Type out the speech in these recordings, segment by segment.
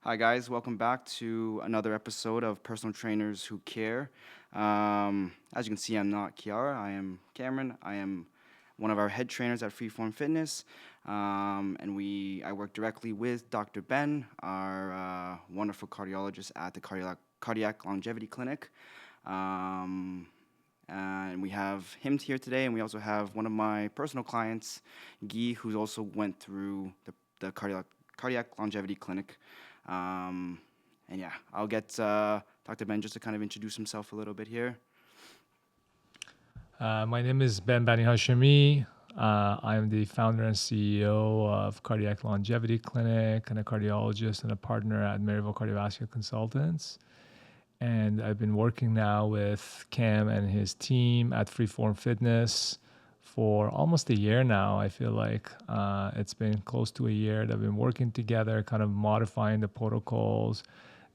Hi, guys. Welcome back to another episode of Personal Trainers Who Care. As you can see, I'm not Kiara. I am Cameron. I am one of our head trainers at Freeform Fitness. I work directly with Dr. Ben, our wonderful cardiologist at the Cardiac Longevity Clinic. And we have him here today, and we also have one of my personal clients, Guy, who also went through the cardiac longevity clinic. I'll get Dr. Ben just to kind of introduce himself a little bit here. My name is Ben Bani Hashemi. I'm the founder and CEO of Cardiac Longevity Clinic and a cardiologist and a partner at Maryville Cardiovascular Consultants. And I've been working now with Cam and his team at Freeform Fitness for almost a year now. I feel like it's been close to a year that we've been working together, kind of modifying the protocols,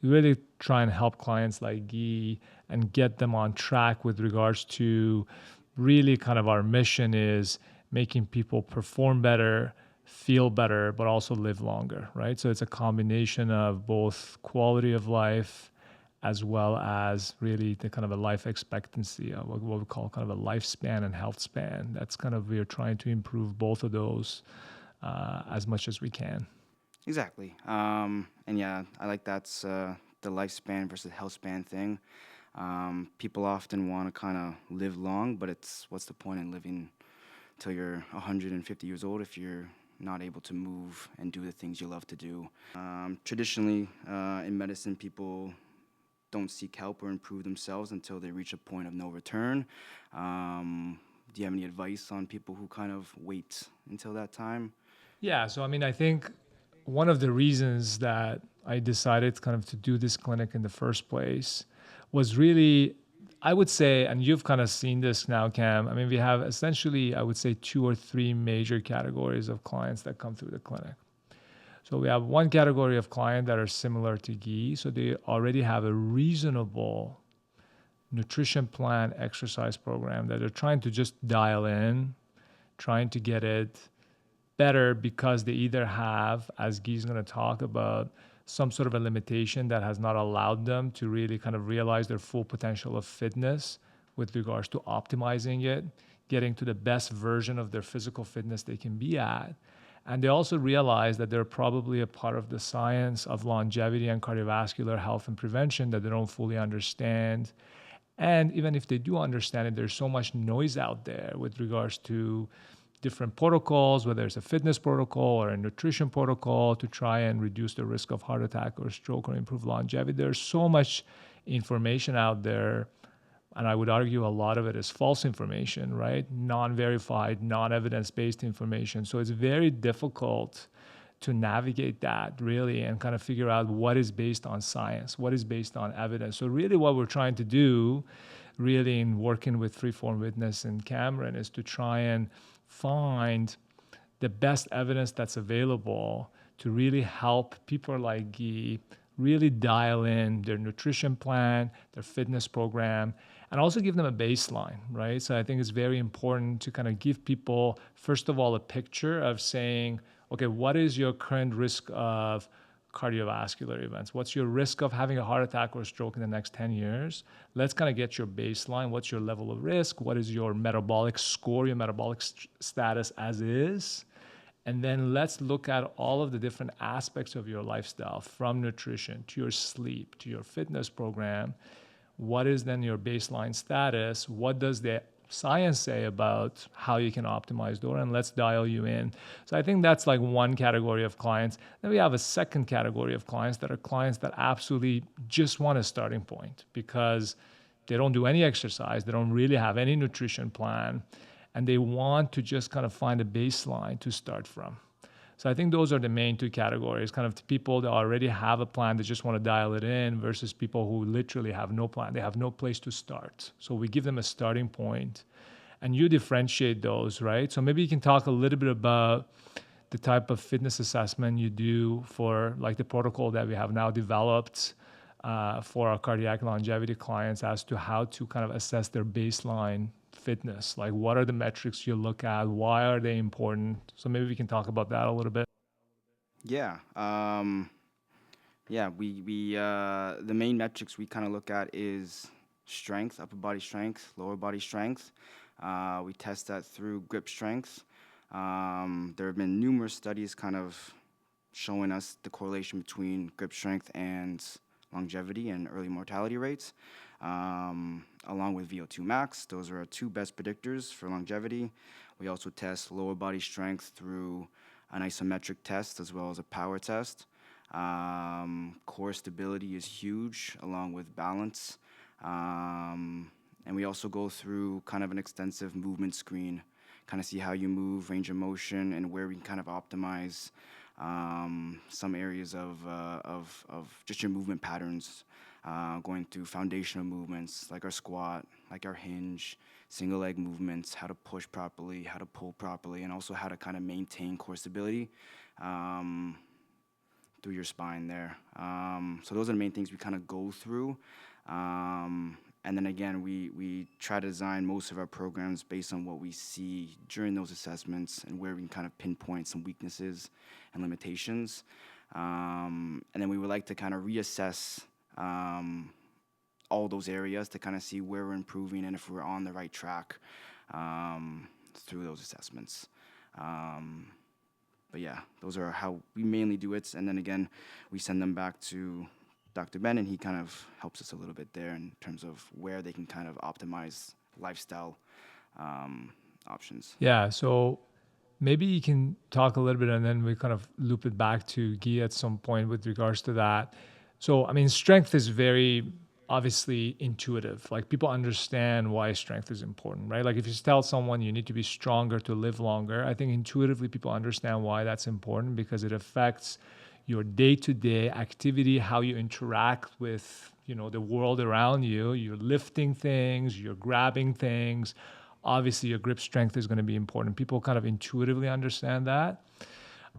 really try and help clients like Guy and get them on track with regards to really kind of our mission is making people perform better, feel better, but also live longer, right? So it's a combination of both quality of life as well as really the kind of a life expectancy, what we call kind of a lifespan and health span. That's kind of, we're trying to improve both of those as much as we can. Exactly. I like that's the lifespan versus health span thing. People often want to kind of live long, but what's the point in living till you're 150 years old if you're not able to move and do the things you love to do? Traditionally, in medicine, people don't seek help or improve themselves until they reach a point of no return. Do you have any advice on people who kind of wait until that time? Yeah, so I mean, I think one of the reasons that I decided kind of to do this clinic in the first place was really, I would say, and you've kind of seen this now, Cam. I mean, we have essentially, I would say, 2 or 3 major categories of clients that come through the clinic. So we have one category of client that are similar to Guy. So they already have a reasonable nutrition plan, exercise program that they're trying to just dial in, trying to get it better because they either have, as Guy's going to talk about, some sort of a limitation that has not allowed them to really kind of realize their full potential of fitness with regards to optimizing it, getting to the best version of their physical fitness they can be at. And they also realize that they're probably a part of the science of longevity and cardiovascular health and prevention that they don't fully understand. And even if they do understand it, there's so much noise out there with regards to different protocols, whether it's a fitness protocol or a nutrition protocol to try and reduce the risk of heart attack or stroke or improve longevity. There's so much information out there. And I would argue a lot of it is false information, right? Non-verified, non-evidence-based information. So it's very difficult to navigate that really and kind of figure out what is based on science, what is based on evidence. So really what we're trying to do really in working with Freeform Fitness and Cameron is to try and find the best evidence that's available to really help people like Guy really dial in their nutrition plan, their fitness program, and also give them a baseline, right? So I think it's very important to kind of give people, first of all, a picture of saying, okay, what is your current risk of cardiovascular events? What's your risk of having a heart attack or stroke in the next 10 years? Let's kind of get your baseline. What's your level of risk? What is your metabolic score, your metabolic status as is? And then let's look at all of the different aspects of your lifestyle, from nutrition to your sleep to your fitness program. What is then your baseline status? What does the science say about how you can optimize those? And let's dial you in. So I think that's like one category of clients. Then we have a second category of clients that are clients that absolutely just want a starting point because they don't do any exercise. They don't really have any nutrition plan. And they want to just kind of find a baseline to start from. So I think those are the main 2 categories, kind of people that already have a plan, that just want to dial it in versus people who literally have no plan. They have no place to start. So we give them a starting point and you differentiate those, right? So maybe you can talk a little bit about the type of fitness assessment you do for like the protocol that we have now developed for our cardiac longevity clients as to how to kind of assess their baseline fitness. Like what are the metrics you look at? Why are they important? So maybe we can talk about that a little bit. Yeah. Yeah, the main metrics we kind of look at is strength, upper body strength, lower body strength. We test that through grip strength. There have been numerous studies kind of showing us the correlation between grip strength and longevity and early mortality rates, along with VO2 max. Those are our two best predictors for longevity. We also test lower body strength through an isometric test as well as a power test. Core stability is huge, along with balance. And we also go through kind of an extensive movement screen, kind of see how you move, range of motion, and where we can kind of optimize some areas of just your movement patterns, going through foundational movements like our squat, like our hinge, single leg movements, how to push properly, how to pull properly, and also how to kind of maintain core stability through your spine there. So those are the main things we kind of go through. And then again, we try to design most of our programs based on what we see during those assessments and where we can kind of pinpoint some weaknesses and limitations. And then we would like to kind of reassess all those areas to kind of see where we're improving and if we're on the right track through those assessments. But yeah, those are how we mainly do it. And then again, we send them back to Dr. Behn, and he kind of helps us a little bit there in terms of where they can kind of optimize lifestyle options. Yeah, so maybe you can talk a little bit and then we kind of loop it back to Guy at some point with regards to that. So, I mean, strength is very obviously intuitive. Like people understand why strength is important, right? Like if you tell someone you need to be stronger to live longer, I think intuitively people understand why that's important because it affects your day-to-day activity, how you interact with, the world around you. You're lifting things, you're grabbing things. Obviously, your grip strength is going to be important. People kind of intuitively understand that.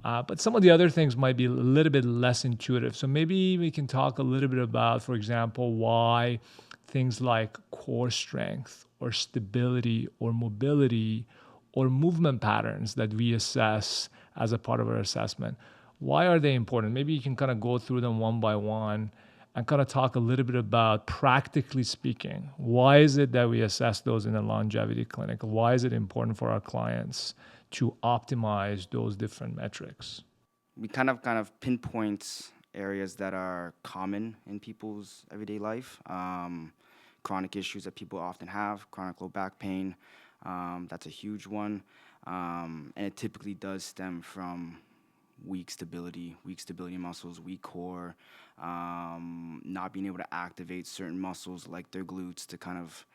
But some of the other things might be a little bit less intuitive. So maybe we can talk a little bit about, for example, why things like core strength or stability or mobility or movement patterns that we assess as a part of our assessment, why are they important? Maybe you can kind of go through them one by one and kind of talk a little bit about, practically speaking, why is it that we assess those in a longevity clinic? Why is it important for our clients to optimize those different metrics? We kind of pinpoint areas that are common in people's everyday life. Chronic issues that people often have, chronic low back pain, that's a huge one. And it typically does stem from weak stability muscles, weak core, not being able to activate certain muscles like their glutes to kind of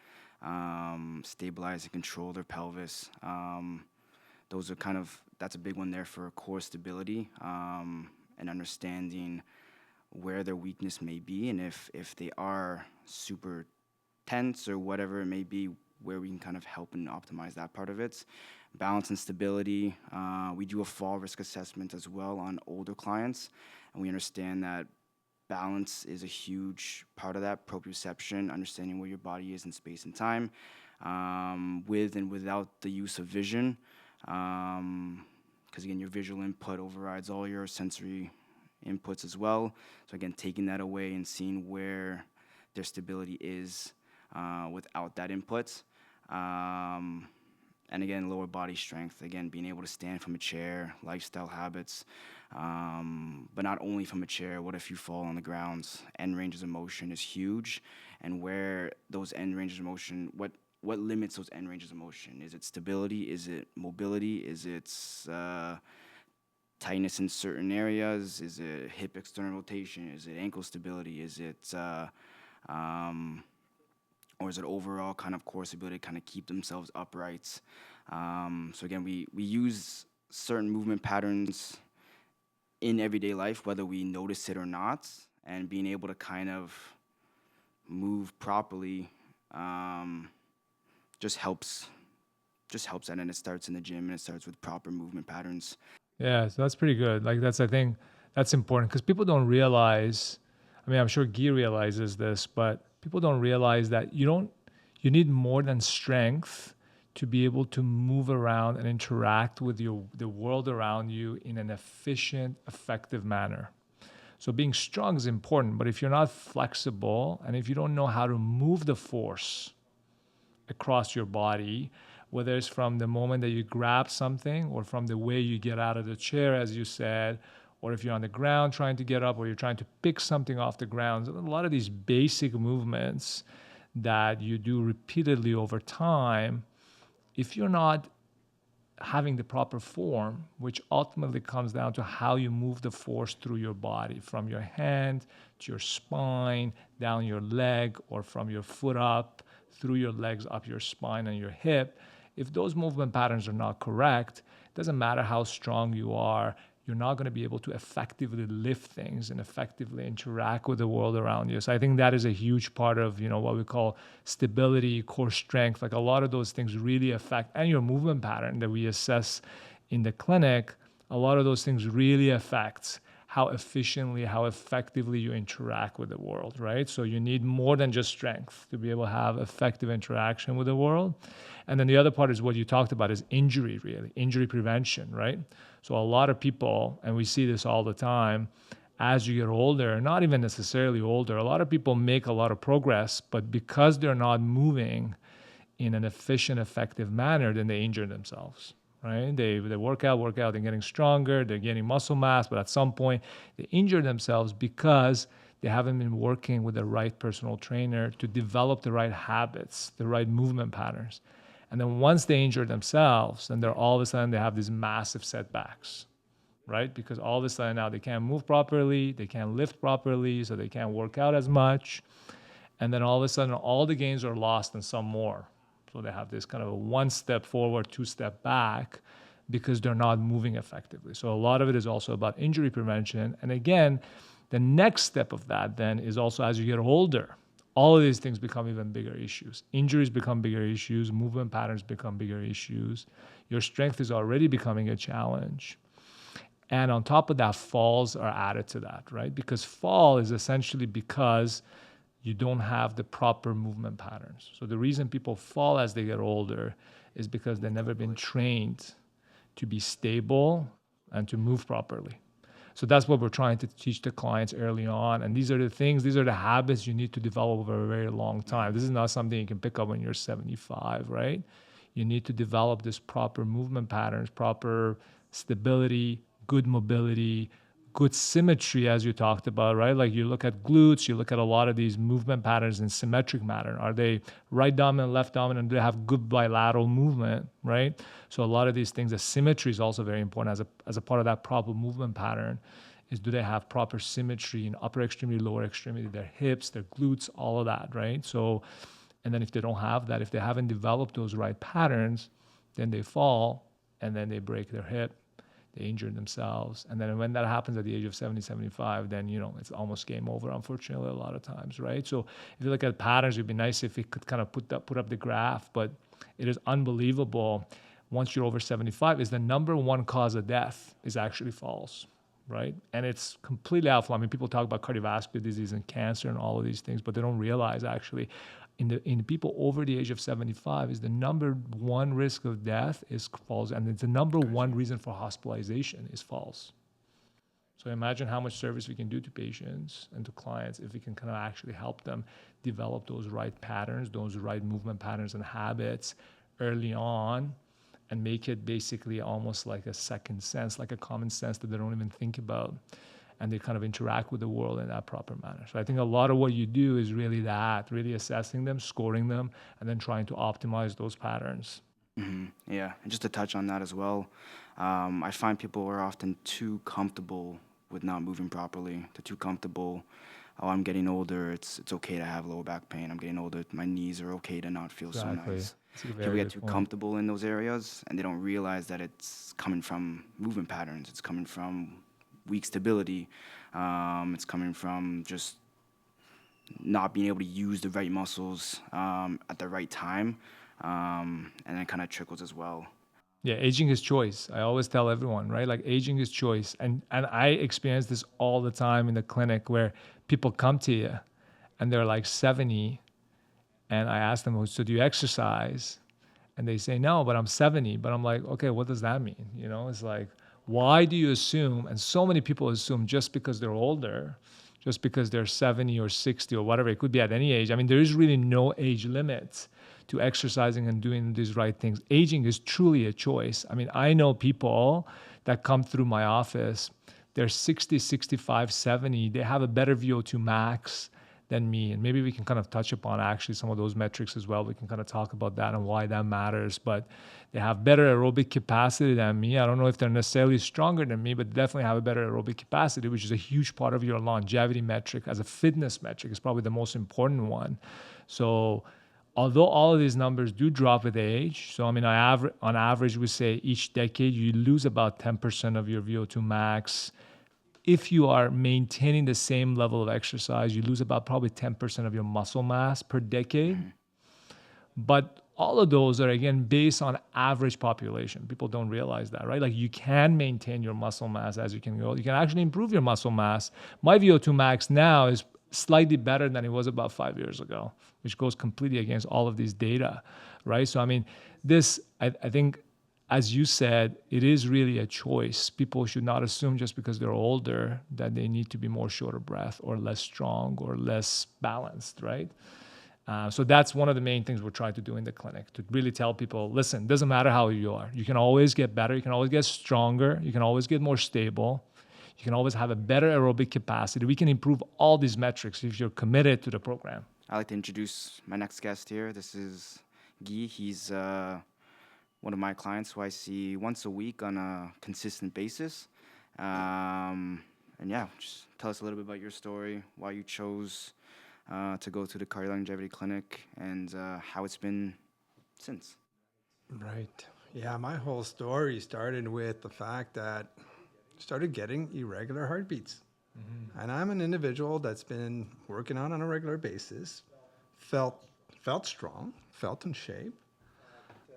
stabilize and control their pelvis. That's a big one there for core stability, and understanding where their weakness may be, and if they are super tense or whatever it may be, where we can kind of help and optimize that part of it. Balance and stability. We do a fall risk assessment as well on older clients, and we understand that balance is a huge part of that, proprioception, understanding where your body is in space and time, with and without the use of vision. Because again, your visual input overrides all your sensory inputs as well. So again, taking that away and seeing where their stability is without that input. And again, lower body strength, again, being able to stand from a chair, lifestyle habits, but not only from a chair. What if you fall on the ground? End ranges of motion is huge, and where those end ranges of motion, what limits those end ranges of motion? Is it stability? Is it mobility? Is it tightness in certain areas? Is it hip external rotation? Is it ankle stability? Is it or is it overall kind of core stability to kind of keep themselves upright? So again, we use certain movement patterns in everyday life, whether we notice it or not, and being able to kind of move properly just helps that, and it starts in the gym and it starts with proper movement patterns. Yeah, so that's pretty good. Like I think that's important because people don't realize, I mean, I'm sure Guy realizes this, but people don't realize that you need more than strength to be able to move around and interact with the world around you in an efficient, effective manner. So being strong is important, but if you're not flexible and if you don't know how to move the force across your body, whether it's from the moment that you grab something or from the way you get out of the chair, as you said, or if you're on the ground trying to get up or you're trying to pick something off the ground, a lot of these basic movements that you do repeatedly over time, if you're not having the proper form, which ultimately comes down to how you move the force through your body, from your hand to your spine, down your leg, or from your foot up, through your legs, up your spine and your hip. If those movement patterns are not correct, it doesn't matter how strong you are, you're not going to be able to effectively lift things and effectively interact with the world around you. So I think that is a huge part of, what we call stability, core strength. Like a lot of those things really affect, and your movement pattern that we assess in the clinic, a lot of those things really affect how efficiently, how effectively you interact with the world, right? So you need more than just strength to be able to have effective interaction with the world. And then the other part is what you talked about is injury, really, injury prevention, right? So a lot of people, and we see this all the time, as you get older, not even necessarily older, a lot of people make a lot of progress, but because they're not moving in an efficient, effective manner, then they injure themselves. Right? They work out, they're getting stronger, they're getting muscle mass, but at some point they injure themselves because they haven't been working with the right personal trainer to develop the right habits, the right movement patterns. And then once they injure themselves, then all of a sudden they have these massive setbacks, right? Because all of a sudden now they can't move properly, they can't lift properly, so they can't work out as much. And then all of a sudden all the gains are lost and some more. So they have this kind of a one step forward, two step back because they're not moving effectively. So a lot of it is also about injury prevention. And again, the next step of that then is also as you get older, all of these things become even bigger issues. Injuries become bigger issues, movement patterns become bigger issues. Your strength is already becoming a challenge. And on top of that, falls are added to that, right? Because fall is essentially because you don't have the proper movement patterns. So the reason people fall as they get older is because they've never been trained to be stable and to move properly. So that's what we're trying to teach the clients early on. And these are the things, these are the habits you need to develop over a very long time. This is not something you can pick up when you're 75, right? You need to develop this proper movement patterns, proper stability, good mobility, good symmetry, as you talked about, right? Like you look at glutes, you look at a lot of these movement patterns in symmetric manner. Are they right dominant, left dominant? Do they have good bilateral movement, right? So a lot of these things, the symmetry is also very important as a part of that proper movement pattern. Is do they have proper symmetry in upper extremity, lower extremity, their hips, their glutes, all of that, right? So, and then if they don't have that, if they haven't developed those right patterns, then they fall and then they break their hip. They injure themselves. And then when that happens at the age of 70, 75, then, it's almost game over, unfortunately, a lot of times, right? So if you look at patterns, it'd be nice if we could kind of put up the graph, but it is unbelievable. Once you're over 75, is the number one cause of death is actually falls, right? And it's completely outflow. I mean, people talk about cardiovascular disease and cancer and all of these things, but they don't realize actually in people over the age of 75 is the number one risk of death is falls, and it's the number one reason for hospitalization is falls. So imagine how much service we can do to patients and to clients if we can kind of actually help them develop those right patterns, those right movement patterns and habits early on, and make it basically almost like a second sense, like a common sense that they don't even think about. And they kind of interact with the world in that proper manner. So I think a lot of what you do is really that, really assessing them, scoring them, and then trying to optimize those patterns. Yeah, and just to touch on that as well, I find people are often too comfortable with not moving properly. They're too comfortable. Oh, I'm getting older. It's okay to have lower back pain. I'm getting older. My knees are okay to not feel so Exactly. nice. That's a People very get good too point. comfortable in those areas, and they don't realize that it's coming from movement patterns. It's coming from weak stability. It's coming from just not being able to use the right muscles at the right time, and it kind of trickles as well. Yeah, aging is choice. I always tell everyone, right? Like aging is choice. And I experience this all the time in the clinic where people come to you and they're like 70 and I ask them, so do you exercise? And they say, no, but I'm 70. But I'm like, okay, what does that mean? It's like, Why do you assume, and so many people assume just because they're older, just because they're 70 or 60 or whatever, it could be at any age. I mean, there is really no age limit to exercising and doing these right things. Aging is truly a choice. I mean, I know people that come through my office, they're 60, 65, 70, they have a better VO2 max than me. And maybe we can kind of touch upon actually some of those metrics as well. We can kind of talk about that and why that matters. But they have better aerobic capacity than me. I don't know if they're necessarily stronger than me, but definitely have a better aerobic capacity, which is a huge part of your longevity metric. As a fitness metric, is probably the most important one. So although all of these numbers do drop with age, so I mean, on average, we say each decade you lose about 10% of your VO2 max. If you are maintaining the same level of exercise, you lose about probably 10% of your muscle mass per decade. But all of those are, again, based on average population. People don't realize that, right? Like, you can maintain your muscle mass as you can go. You can actually improve your muscle mass. My VO2 max now is slightly better than it was about 5 years ago, which goes completely against all of these data, right? So, I mean, I think, as you said, it is really a choice. People should not assume just because they're older that they need to be more short of breath or less strong or less balanced, right? So that's one of the main things we're trying to do in the clinic, to really tell people, listen, it doesn't matter how you are. You can always get better. You can always get stronger. You can always get more stable. You can always have a better aerobic capacity. We can improve all these metrics if you're committed to the program. I'd like to introduce my next guest here. This is Guy. He's one of my clients who I see once a week on a consistent basis. And yeah, just tell us a little bit about your story, why you chose to go to the cardio longevity clinic, and how it's been since. Right. Yeah, my whole story started with the fact that I started getting irregular heartbeats. And I'm an individual that's been working on a regular basis, felt strong, felt in shape,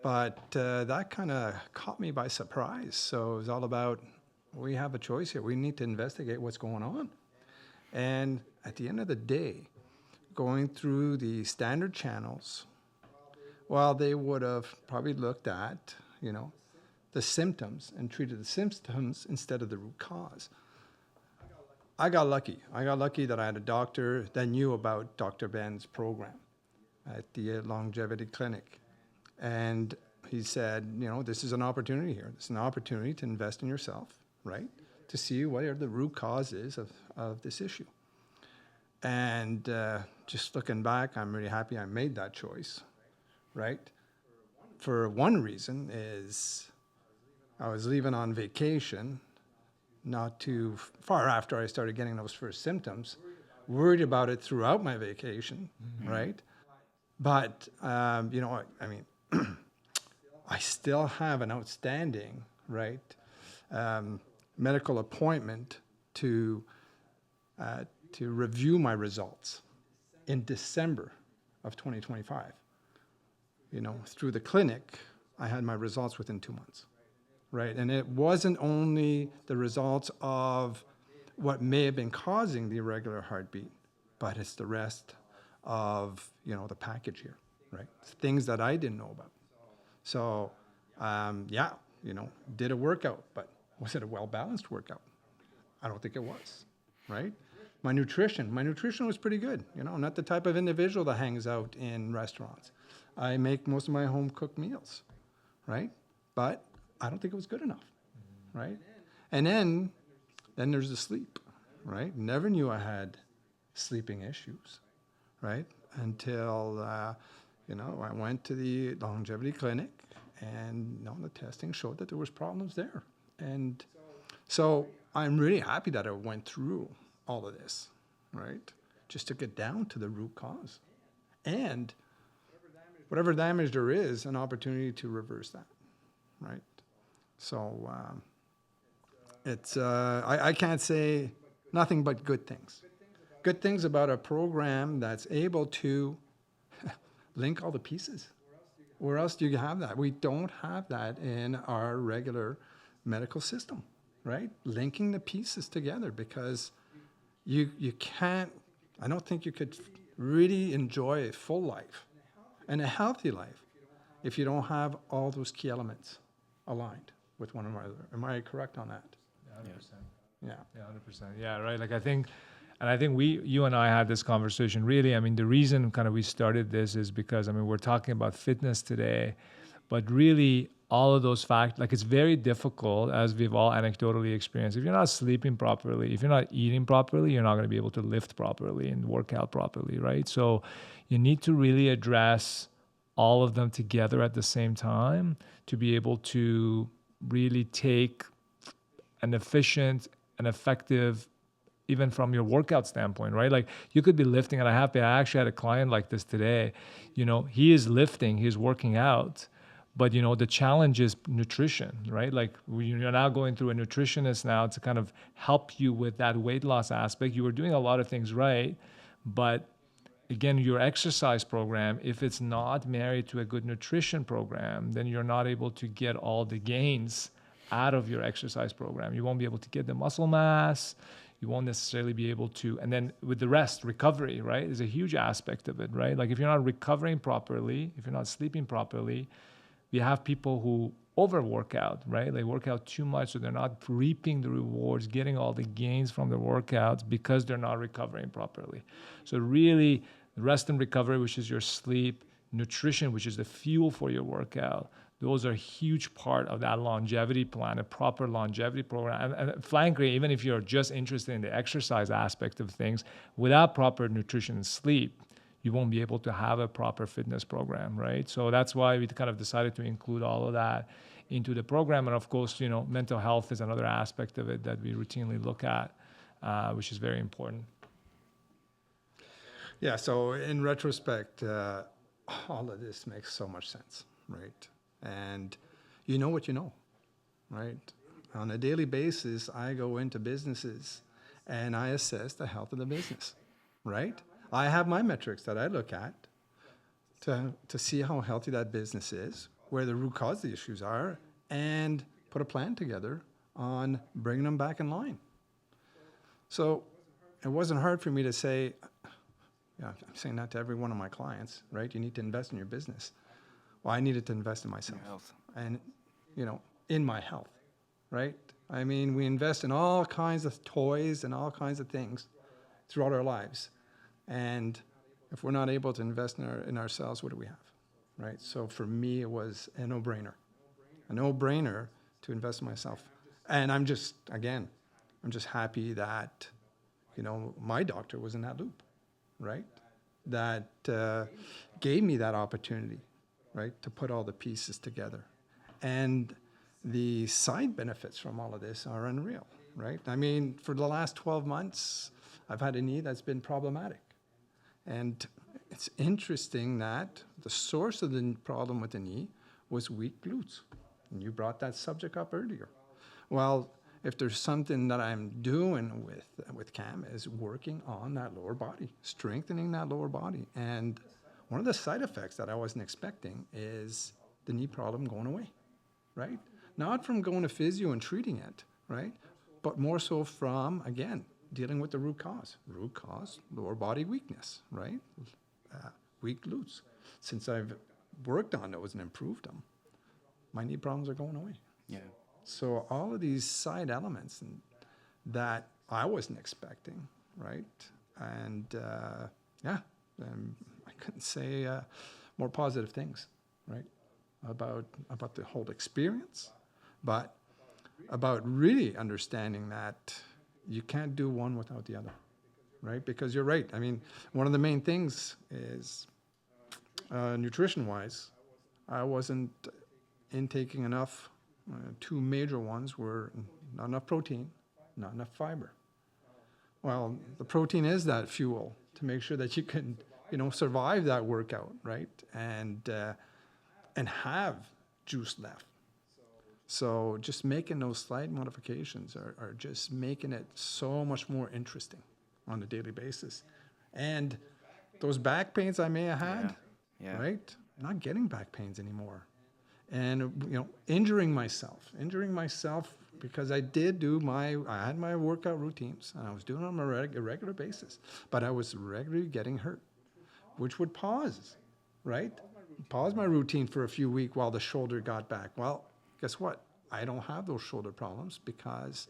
but that kind of caught me by surprise. So it was all about, we have a choice here. We need to investigate what's going on. And at the end of the day, going through the standard channels, well, they would have probably looked at, the symptoms and treated the symptoms instead of the root cause. I got lucky. I got lucky that I had a doctor that knew about Dr. Behn's program at the longevity clinic. And he said, this is an opportunity here. This is an opportunity to invest in yourself, right? To see what are the root causes of this issue. And just looking back, I'm really happy I made that choice, right? For one reason is I was leaving on vacation not too far after I started getting those first symptoms, worried about it throughout my vacation, right? But, I mean, I still have an outstanding, right, medical appointment to review my results in December of 2025. Through the clinic, I had my results within 2 months, right? And it wasn't only the results of what may have been causing the irregular heartbeat, but it's the rest of, the package here, right? Things that I didn't know about. So, did a workout, but was it a well-balanced workout? I don't think it was, right? My nutrition was pretty good. I'm not the type of individual that hangs out in restaurants. I make most of my home-cooked meals, right? But I don't think it was good enough, right? And then there's the sleep, right? Never knew I had sleeping issues, right? Until, I went to the longevity clinic, and the testing showed that there was problems there. And so I'm really happy that I went through all of this, right? Just to get down to the root cause. And whatever damage there is, an opportunity to reverse that, right? So I can't say nothing but good things. Good things about a program that's able to link all the pieces. Where else do you have that? We don't have that in our regular medical system, right? Linking the pieces together, because you can't, I don't think you could really enjoy a full life and a healthy life if you don't have all those key elements aligned, with one another. Am I correct on that? 100%. Yeah. Yeah, 100%. Yeah, right. Like I think you and I had this conversation. Really, I mean, the reason kind of we started this is because I mean we're talking about fitness today, but really all of those facts, like it's very difficult, as we've all anecdotally experienced. If you're not sleeping properly, if you're not eating properly, you're not going to be able to lift properly and work out properly, right? So you need to really address all of them together at the same time to be able to really take an efficient and effective, even from your workout standpoint, right? Like you could be lifting, and I actually had a client like this today. You know, he is lifting, he's working out, but you know, the challenge is nutrition, right? Like you're now going through a nutritionist now to kind of help you with that weight loss aspect. You were doing a lot of things right, but again, your exercise program, if it's not married to a good nutrition program, then you're not able to get all the gains out of your exercise program. You won't be able to get the muscle mass. You won't necessarily be able to, and then with the rest, recovery, right, is a huge aspect of it, right? Like if you're not recovering properly, if you're not sleeping properly, we have people who overwork out, right? They work out too much, so they're not reaping the rewards, getting all the gains from the workouts because they're not recovering properly. So really, rest and recovery, which is your sleep, nutrition, which is the fuel for your workout, those are a huge part of that longevity plan, a proper longevity program. And frankly, even if you're just interested in the exercise aspect of things, without proper nutrition and sleep, you won't be able to have a proper fitness program, right? So that's why we kind of decided to include all of that into the program. And of course, you know, mental health is another aspect of it that we routinely look at, which is very important. Yeah, so in retrospect, all of this makes so much sense, right? And you know what you know, right? On a daily basis, I go into businesses and I assess the health of the business, right? I have my metrics that I look at to see how healthy that business is, where the root cause of the issues are, and put a plan together on bringing them back in line. So it wasn't hard for me to say, yeah, I'm saying that to every one of my clients, right? You need to invest in your business. Well, I needed to invest in myself. Your health. And, you know, in my health, right? I mean, we invest in all kinds of toys and all kinds of things throughout our lives. And if we're not able to invest in ourselves, what do we have, right? So for me, it was a no-brainer to invest in myself. And I'm just happy that, you know, my doctor was in that loop, right? That gave me that opportunity, right, to put all the pieces together. And the side benefits from all of this are unreal, right? I mean, for the last 12 months, I've had a knee that's been problematic. And it's interesting that the source of the problem with the knee was weak glutes. And you brought that subject up earlier. Well, if there's something that I'm doing with Cam is working on that lower body, strengthening that lower body. And one of the side effects that I wasn't expecting is the knee problem going away, right? Not from going to physio and treating it, right? But more so from, again, dealing with the root cause. Root cause, lower body weakness, right? Weak glutes. Since I've worked on those and improved them, my knee problems are going away. Yeah. So all of these side elements that I wasn't expecting, right? And I couldn't say more positive things, right? About the whole experience, but about really understanding that you can't do one without the other, right? Because you're right. I mean, one of the main things is nutrition-wise, I wasn't intaking enough. Two major ones were not enough protein, not enough fiber. Well, the protein is that fuel to make sure that you can, you know, survive that workout, right? And have juice left. So just making those slight modifications are just making it so much more interesting on a daily basis. And those back pains I may have had, right? Not getting back pains anymore. And, you know, injuring myself because I had my workout routines and I was doing them on a regular basis, but I was regularly getting hurt, which would pause, right? Pause my routine for a few weeks while the shoulder got back. Well, guess what? I don't have those shoulder problems because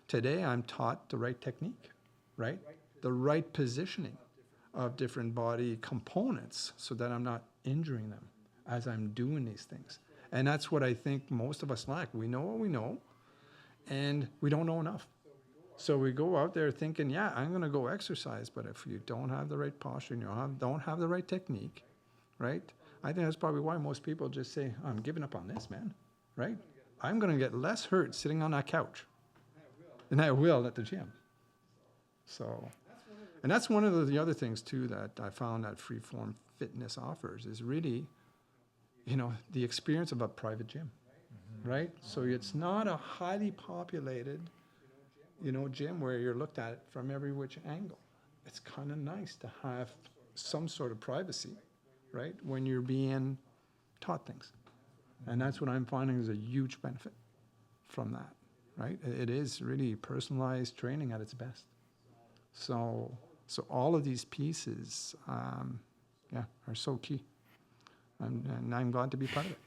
today I'm taught the right technique, right? The right positioning of different body components so that I'm not injuring them as I'm doing these things. And that's what I think most of us lack. We know what we know, and we don't know enough. So we go out there thinking, yeah, I'm going to go exercise, but if you don't have the right posture and you don't have the right technique, right? I think that's probably why most people just say, I'm giving up on this, man, right? I'm going to get less hurt sitting on that couch than I will at the gym. So, and that's one of the other things too that I found that Freeform Fitness offers is really, the experience of a private gym, right? So it's not a highly populated, gym where you're looked at from every which angle. It's kind of nice to have some sort of privacy, right? When you're being taught things. And that's what I'm finding is a huge benefit from that, right? It is really personalized training at its best. So all of these pieces, are so key. And I'm glad to be part of it.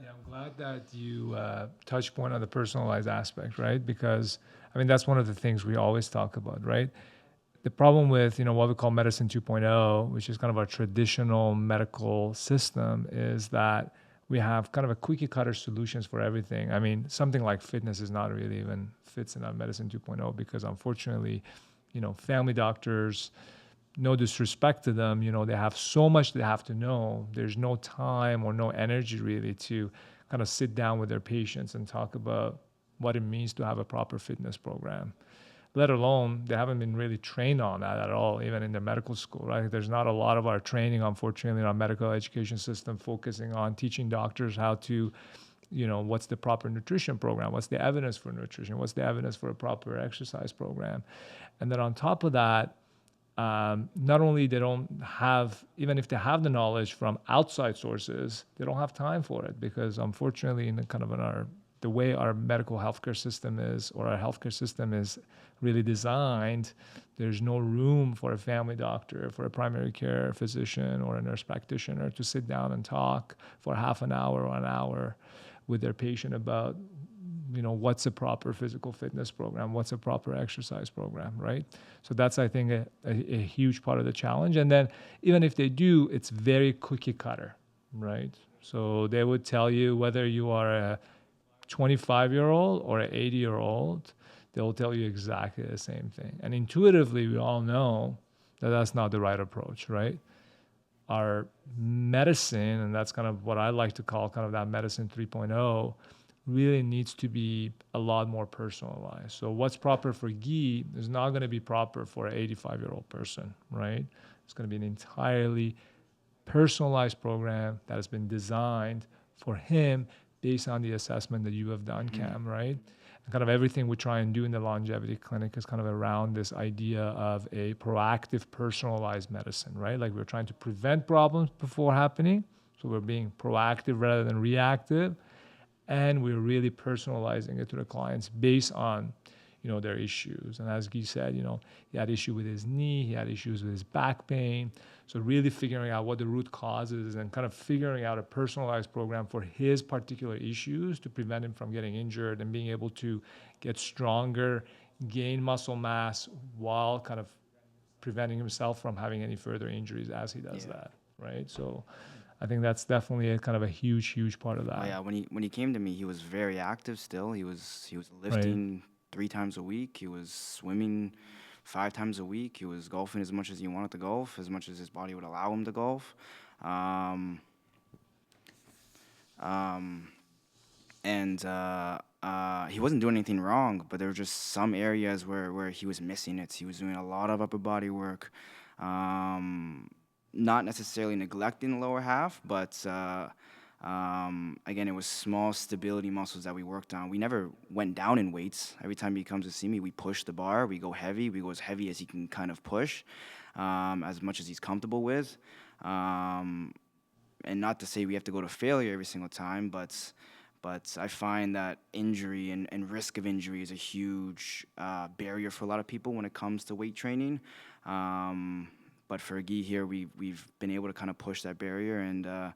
Yeah, I'm glad that you touch point on the personalized aspect, right? Because that's one of the things we always talk about, right? The problem with what we call medicine 2.0, which is kind of our traditional medical system, is that we have kind of a cookie cutter solutions for everything. Something like fitness is not really even fits in our medicine 2.0 because unfortunately, family doctors, no disrespect to them, they have so much they have to know. There's no time or no energy really to kind of sit down with their patients and talk about what it means to have a proper fitness program. Let alone they haven't been really trained on that at all, even in the medical school, right? There's not a lot of our training, unfortunately, in our medical education system focusing on teaching doctors how to, what's the proper nutrition program, what's the evidence for nutrition, what's the evidence for a proper exercise program. And then on top of that, not only they don't have, even if they have the knowledge from outside sources, they don't have time for it because unfortunately the way our medical healthcare system is, or our healthcare system is really designed, there's no room for a family doctor, for a primary care physician or a nurse practitioner to sit down and talk for half an hour or an hour with their patient about what's a proper physical fitness program, what's a proper exercise program, right? So that's, I think, a huge part of the challenge. And then even if they do, it's very cookie cutter, right? So they would tell you whether you are a 25-year-old or an 80-year-old, they'll tell you exactly the same thing. And intuitively, we all know that that's not the right approach, right? Our medicine, and that's kind of what I like to call kind of that medicine 3.0, really needs to be a lot more personalized. So what's proper for Guy is not going to be proper for an 85-year-old person, right? It's going to be an entirely personalized program that has been designed for him based on the assessment that you have done, Cam, right? And kind of everything we try and do in the longevity clinic is kind of around this idea of a proactive, personalized medicine, right? Like we're trying to prevent problems before happening. So we're being proactive rather than reactive. And we're really personalizing it to the clients based on, their issues. And as Guy said, he had issue with his knee, he had issues with his back pain. So really figuring out what the root cause is and kind of figuring out a personalized program for his particular issues to prevent him from getting injured and being able to get stronger, gain muscle mass while kind of preventing himself from having any further injuries as he does that, right? So I think that's definitely a kind of a huge part of that. Oh yeah, when he came to me, he was very active still. He was lifting 3 times a week. He was swimming 5 times a week. He was golfing as much as he wanted to golf, as much as his body would allow him to golf. He wasn't doing anything wrong, but there were just some areas where he was missing it. He was doing a lot of upper body work. Not necessarily neglecting the lower half, but again, it was small stability muscles that we worked on. We never went down in weights. Every time he comes to see me, we push the bar. We go heavy. We go as heavy as he can kind of push, as much as he's comfortable with. And not to say we have to go to failure every single time, but I find that injury and risk of injury is a huge barrier for a lot of people when it comes to weight training. But for Guy here, we've been able to kind of push that barrier, and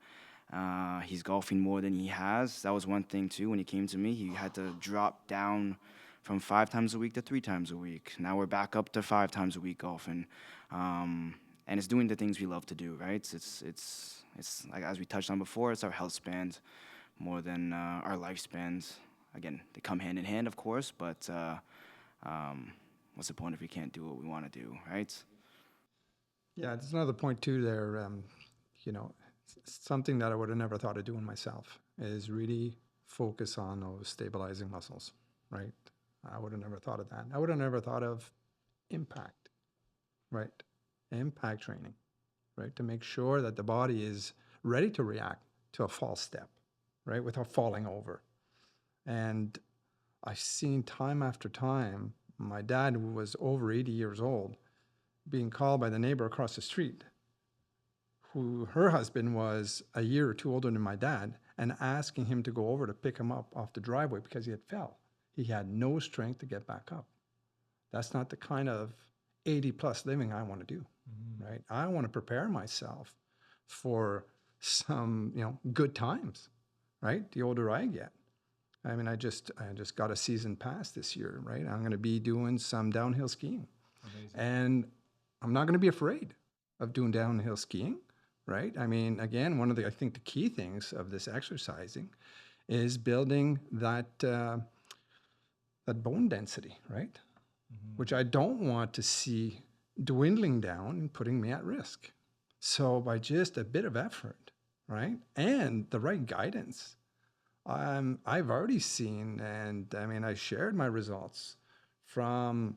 He's golfing more than he has. That was one thing too. When he came to me, he had to drop down from 5 times a week to 3 times a week. Now we're back up to 5 times a week golfing, and it's doing the things we love to do. Right? It's like, as we touched on before, it's our health spans more than our lifespans. Again, they come hand in hand, of course, but what's the point if we can't do what we want to do, right? Yeah, there's another point too there. You know, something that I would have never thought of doing myself is really focus on those stabilizing muscles, right? I would have never thought of that. I would have never thought of impact, right? Impact training, right? To make sure that the body is ready to react to a false step, right? Without falling over. And I've seen time after time, my dad, who was over 80 years old, being called by the neighbor across the street, who her husband was a year or two older than my dad, and asking him to go over to pick him up off the driveway because he had fell. He had no strength to get back up. That's not the kind of 80 plus living I want to do, right? I want to prepare myself for some, good times, right? The older I get. I mean, I just got a season pass this year, right? I'm going to be doing some downhill skiing. Amazing. And I'm not going to be afraid of doing downhill skiing, right? I mean, again, I think the key things of this exercising is building that bone density, right? Which I don't want to see dwindling down and putting me at risk. So by just a bit of effort, right? And the right guidance, I've already seen, and I mean, I shared my results from,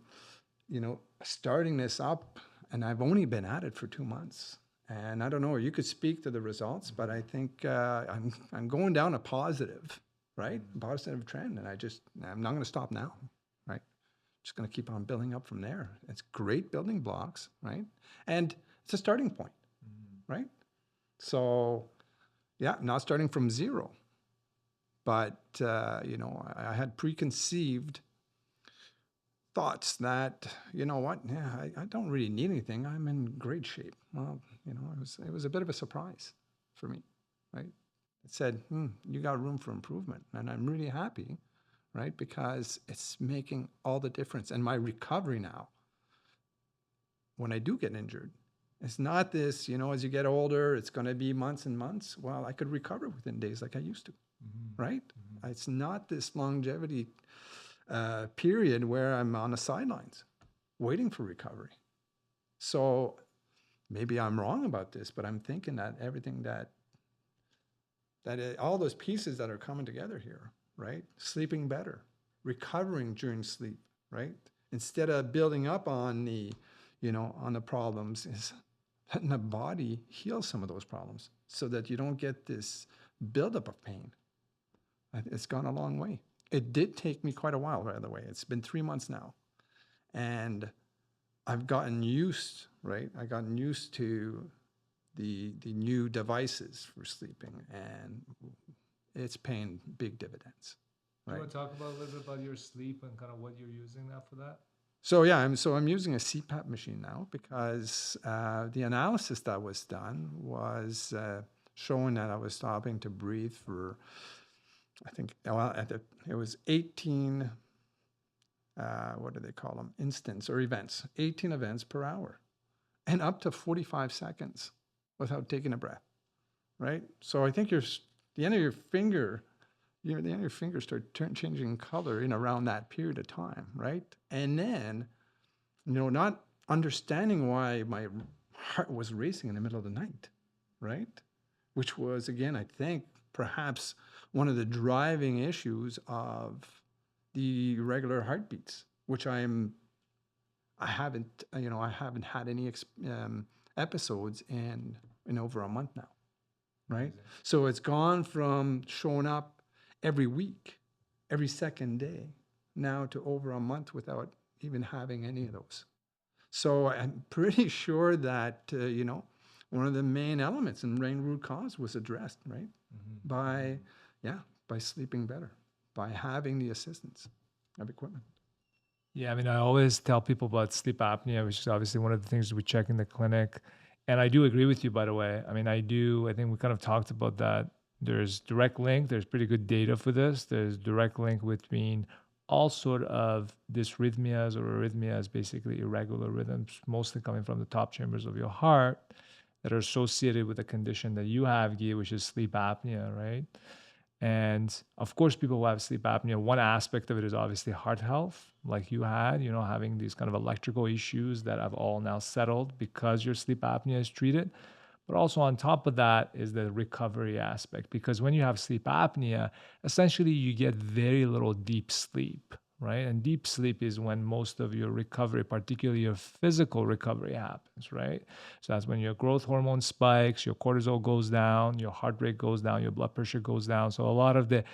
starting this up, and I've only been at it for 2 months. And I don't know, you could speak to the results, but I think I'm going down a positive, right? Positive trend, and I'm not going to stop now, right? Just going to keep on building up from there. It's great building blocks, right? And it's a starting point, right? So, yeah, not starting from zero. But, I had preconceived thoughts that, I don't really need anything. I'm in great shape. Well, it was a bit of a surprise for me, right? It said, you got room for improvement. And I'm really happy, right? Because it's making all the difference. And my recovery now, when I do get injured, it's not this, as you get older, it's going to be months and months. Well, I could recover within days like I used to. Right? It's not this longevity period where I'm on the sidelines waiting for recovery. So maybe I'm wrong about this, but I'm thinking that everything all those pieces that are coming together here, right? Sleeping better, recovering during sleep, right? Instead of building up on the problems, is letting the body heal some of those problems so that you don't get this buildup of pain. It's gone a long way. It did take me quite a while, by the way. It's been 3 months now. And I've gotten used, right? I gotten used to the new devices for sleeping, and it's paying big dividends. Right? Do you want to talk about a little bit about your sleep and kind of what you're using now for that? So yeah, I'm using a CPAP machine now because the analysis that was done was showing that I was stopping to breathe for, I think, it was 18, what do they call them? Instants or events, 18 events per hour, and up to 45 seconds without taking a breath, right? So I think the end of your finger, the end of your fingers start changing color in around that period of time, right? And then, not understanding why my heart was racing in the middle of the night, right? Which was, again, I think, perhaps one of the driving issues of the irregular heartbeats, which I haven't had any episodes in over a month now, right? Exactly. So it's gone from showing up every week, every second day, now to over a month without even having any of those. So I'm pretty sure that, one of the main elements and main root cause was addressed, right? By sleeping better, by having the assistance of equipment. Yeah, I mean, I always tell people about sleep apnea, which is obviously one of the things we check in the clinic. And I do agree with you, by the way. I mean, I think we kind of talked about that. There's direct link. There's pretty good data for this. There's direct link between all sort of dysrhythmias or arrhythmias, basically irregular rhythms, mostly coming from the top chambers of your heart that are associated with a condition that you have, Guy, which is sleep apnea, right? And of course, people who have sleep apnea, one aspect of it is obviously heart health, like you had, having these kind of electrical issues that have all now settled because your sleep apnea is treated. But also on top of that is the recovery aspect, because when you have sleep apnea, essentially you get very little deep sleep, right? And deep sleep is when most of your recovery, particularly your physical recovery, happens, right? So that's when your growth hormone spikes, your cortisol goes down, your heart rate goes down, your blood pressure goes down. So a lot of the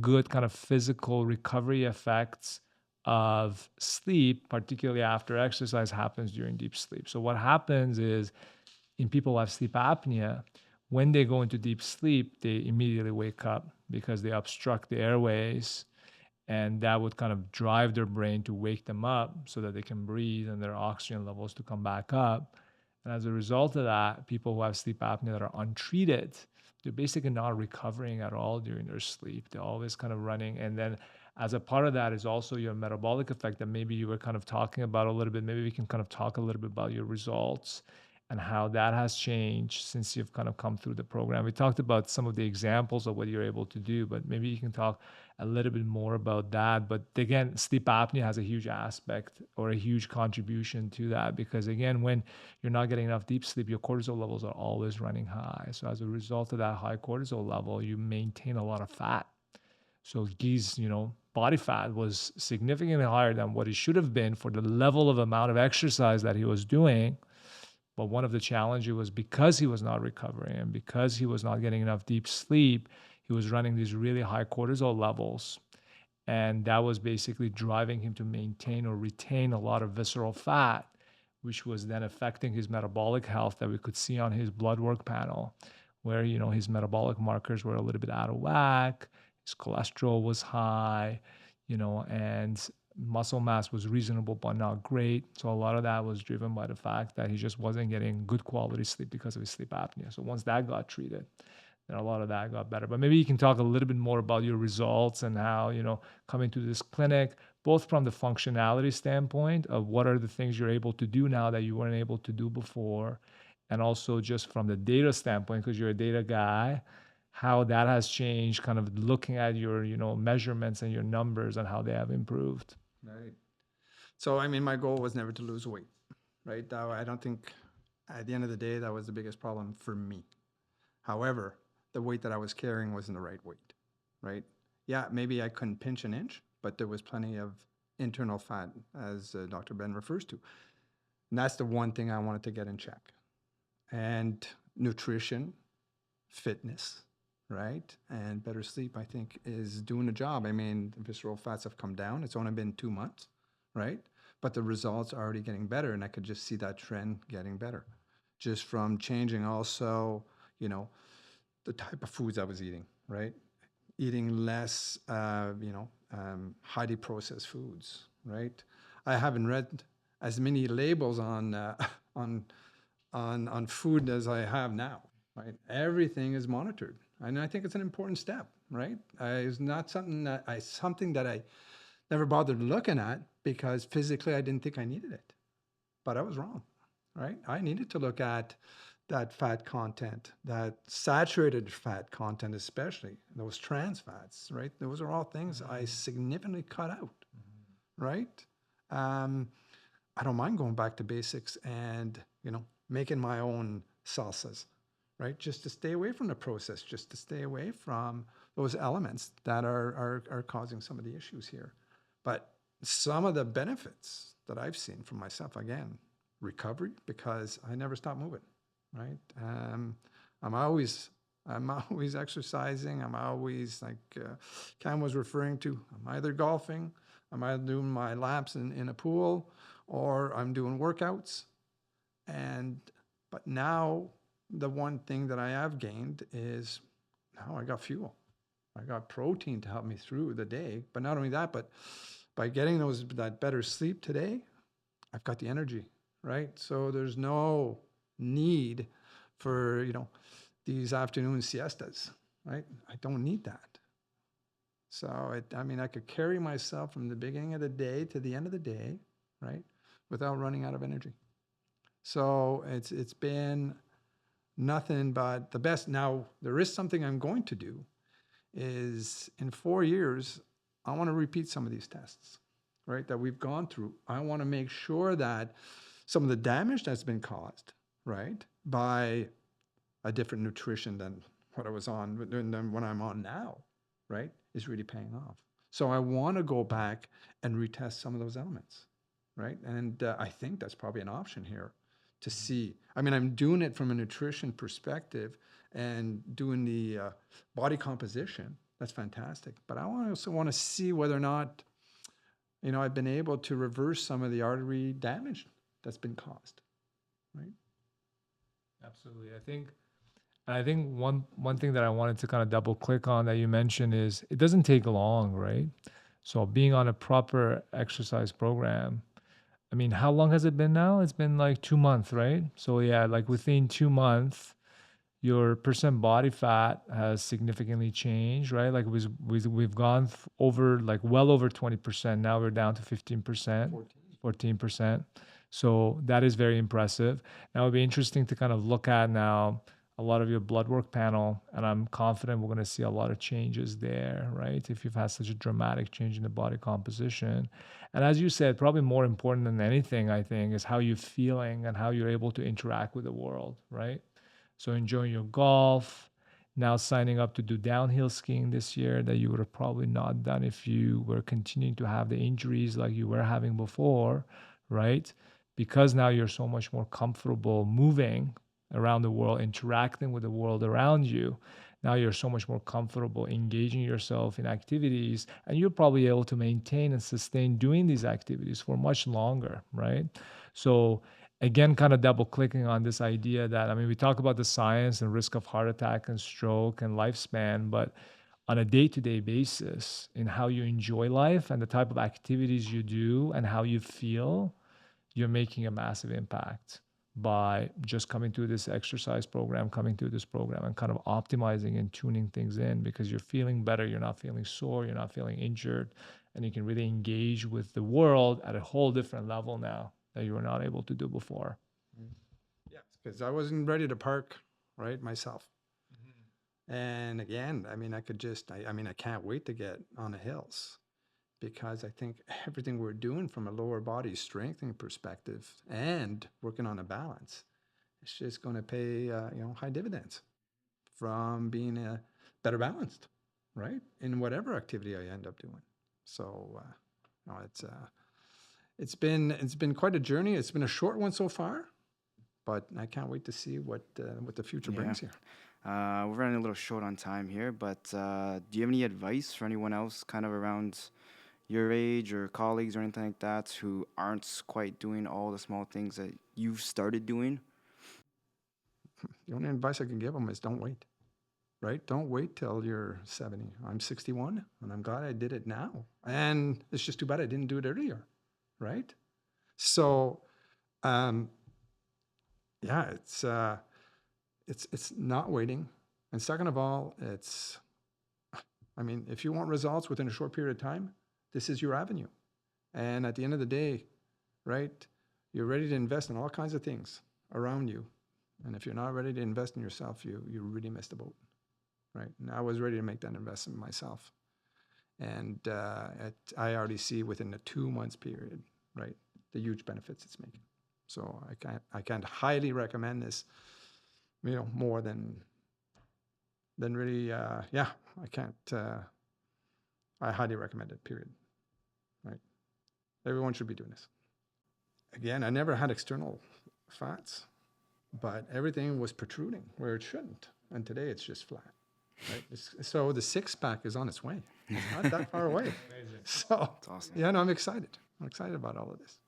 good kind of physical recovery effects of sleep, particularly after exercise, happens during deep sleep. So what happens is in people who have sleep apnea, when they go into deep sleep, they immediately wake up because they obstruct the airways, and that would kind of drive their brain to wake them up so that they can breathe and their oxygen levels to come back up. And as a result of that, people who have sleep apnea that are untreated, they're basically not recovering at all during their sleep. They're always kind of running. And then as a part of that is also your metabolic effect that maybe you were kind of talking about a little bit. Maybe we can kind of talk a little bit about your results and how that has changed since you've kind of come through the program. We talked about some of the examples of what you're able to do, but maybe you can talk a little bit more about that. But again, sleep apnea has a huge aspect or a huge contribution to that, because again, when you're not getting enough deep sleep, your cortisol levels are always running high. So as a result of that high cortisol level, you maintain a lot of fat. So Guy's, body fat was significantly higher than what it should have been for the level of amount of exercise that he was doing. But one of the challenges was because he was not recovering and because he was not getting enough deep sleep, he was running these really high cortisol levels. And that was basically driving him to maintain or retain a lot of visceral fat, which was then affecting his metabolic health that we could see on his blood work panel, where, his metabolic markers were a little bit out of whack, his cholesterol was high, and muscle mass was reasonable but not great. So a lot of that was driven by the fact that he just wasn't getting good quality sleep because of his sleep apnea. So once that got treated, then a lot of that got better. But maybe you can talk a little bit more about your results and how, coming to this clinic, both from the functionality standpoint of what are the things you're able to do now that you weren't able to do before, and also just from the data standpoint, because you're a data guy, how that has changed, kind of looking at your, measurements and your numbers and how they have improved. Right. So, I mean, my goal was never to lose weight, right? I don't think at the end of the day, that was the biggest problem for me. However, the weight that I was carrying wasn't the right weight, right? Yeah, maybe I couldn't pinch an inch, but there was plenty of internal fat, as Dr. Behn refers to. And that's the one thing I wanted to get in check. And nutrition, fitness, right? And better sleep, I think, is doing the job. I mean, visceral fats have come down. It's only been 2 months, right? But the results are already getting better, and I could just see that trend getting better just from changing also, the type of foods I was eating, right? Eating less, highly processed foods, right? I haven't read as many labels on food as I have now, right? Everything is monitored, and I think it's an important step, right? It's not something that I never bothered looking at because physically I didn't think I needed it, but I was wrong, right? I needed to look at that fat content, that saturated fat content, especially those trans fats, right? Those are all things I significantly cut out, right? I don't mind going back to basics and, making my own salsas, right? Just to stay away from the process, just to stay away from those elements that are causing some of the issues here. But some of the benefits that I've seen for myself, again, recovery, because I never stop moving, right? I'm always exercising. I'm always, like Cam was referring to, I'm either golfing, I'm either doing my laps in a pool, or I'm doing workouts. But now the one thing that I have gained is now I got fuel. I got protein to help me through the day. But not only that, but by getting that better sleep today, I've got the energy, right? So there's no need for, these afternoon siestas, right? I don't need that. So I could carry myself from the beginning of the day to the end of the day, right, without running out of energy. So it's been nothing but the best. Now, there is something I'm going to do is in 4 years, I want to repeat some of these tests, right, that we've gone through. I want to make sure that some of the damage that's been caused, right, by a different nutrition than what I was on, than what I'm on now, right, is really paying off. So I want to go back and retest some of those elements, right? And I think that's probably an option here to see. I'm doing it from a nutrition perspective and doing the body composition. That's fantastic. But I also want to see whether or not, I've been able to reverse some of the artery damage that's been caused, right? Absolutely. I think one thing that I wanted to kind of double click on that you mentioned is it doesn't take long, right? So being on a proper exercise program, how long has it been now? It's been like 2 months, right? So yeah, like within 2 months, your percent body fat has significantly changed, right? Like we've gone over like well over 20%. Now we're down to 15%, 14%. So that is very impressive. Now it'd be interesting to kind of look at now a lot of your blood work panel, and I'm confident we're going to see a lot of changes there, right? If you've had such a dramatic change in the body composition. And as you said, probably more important than anything, I think, is how you're feeling and how you're able to interact with the world, right? So enjoying your golf, now signing up to do downhill skiing this year that you would have probably not done if you were continuing to have the injuries like you were having before, right? Because now you're so much more comfortable moving around the world, interacting with the world around you. Now you're so much more comfortable engaging yourself in activities, and you're probably able to maintain and sustain doing these activities for much longer, right? So again, kind of double clicking on this idea that, we talk about the science and risk of heart attack and stroke and lifespan, but on a day-to-day basis in how you enjoy life and the type of activities you do and how you feel, you're making a massive impact by just coming to this exercise program, coming to this program and kind of optimizing and tuning things in because you're feeling better, you're not feeling sore, you're not feeling injured, and you can really engage with the world at a whole different level now that you were not able to do before. Yeah, because I wasn't ready to park, right, myself. And again, I can't wait to get on the hills because I think everything we're doing from a lower body strengthening perspective and working on a balance, it's just going to pay, high dividends from being better balanced, right, in whatever activity I end up doing. So, it's been quite a journey. It's been a short one so far, but I can't wait to see what the future brings here. We're running a little short on time here, but do you have any advice for anyone else kind of around your age or colleagues or anything like that who aren't quite doing all the small things that you've started doing? The only advice I can give them is don't wait, right? Don't wait till you're 70. I'm 61, and I'm glad I did it now. And it's just too bad I didn't do it earlier, right? So, yeah, it's not waiting. And second of all, if you want results within a short period of time, this is your avenue. And at the end of the day, right, you're ready to invest in all kinds of things around you. And if you're not ready to invest in yourself, you really missed the boat, right? And I was ready to make that investment myself. And I already see within the 2 months period, right, the huge benefits it's making. So I can't highly recommend this, more than really, I can't, I highly recommend it, period, right? Everyone should be doing this. Again, I never had external fats, but everything was protruding where it shouldn't. And today it's just flat, right? So the six pack is on its way. It's not that far away. So, That's awesome. yeah, no, I'm excited. I'm excited about all of this.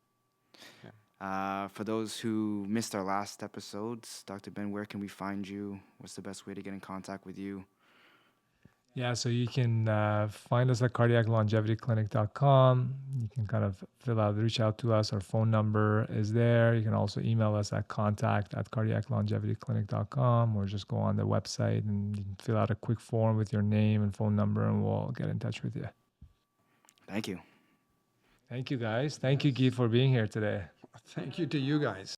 For those who missed our last episodes, Dr. Behn, where can we find you? What's the best way to get in contact with you? Yeah, so you can find us at cardiaclongevityclinic.com. You can kind of reach out to us. Our phone number is there. You can also email us at contact@cardiaclongevityclinic.com, or just go on the website and you can fill out a quick form with your name and phone number, and we'll get in touch with you. Thank you. Thank you, guys. Thank you, Guy, for being here today. Thank you to you guys.